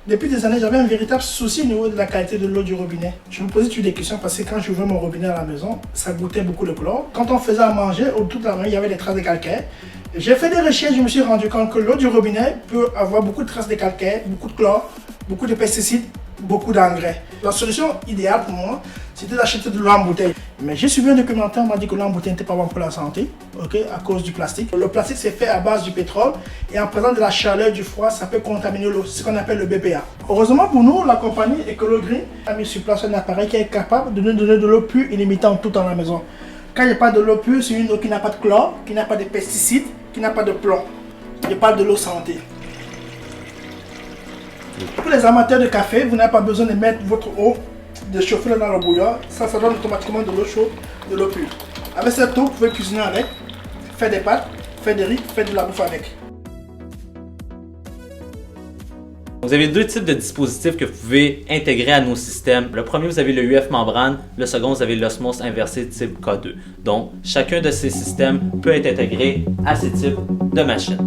Depuis des années, j'avais un véritable souci au niveau de la qualité de l'eau du robinet. Je me posais toujours des questions parce que quand j'ouvrais mon robinet à la maison, ça goûtait beaucoup le chlore. Quand on faisait à manger, autour de la main, il y avait des traces de calcaire. J'ai fait des recherches, je me suis rendu compte que l'eau du robinet peut avoir beaucoup de traces de calcaire, beaucoup de chlore, beaucoup de pesticides, beaucoup d'engrais. La solution idéale pour moi, c'était d'acheter de l'eau en bouteille. Mais j'ai suivi un documentaire, on m'a dit que l'eau en bouteille n'était pas bon pour la santé, à cause du plastique. Le plastique c'est fait à base du pétrole et en présence de la chaleur, du froid, ça peut contaminer l'eau, ce qu'on appelle le BPA. Heureusement pour nous, la compagnie EcoloGreen a mis sur place un appareil qui est capable de nous donner de l'eau pure illimitante tout dans la maison. Quand il n'y a pas de l'eau pure, c'est une eau qui n'a pas de chlore, qui n'a pas de pesticides, qui n'a pas de plomb. Je parle de l'eau santé. Pour les amateurs de café, vous n'avez pas besoin de mettre votre eau, de chauffer dans le bouillon. Ça donne automatiquement de l'eau chaude, de l'eau pure. Avec cette eau, vous pouvez cuisiner avec, faire des pâtes, faire des riz, faire de la bouffe avec. Vous avez deux types de dispositifs que vous pouvez intégrer à nos systèmes. Le premier, vous avez le UF membrane. Le second, vous avez l'osmose inversée type K2. Donc, chacun de ces systèmes peut être intégré à ces types de machines.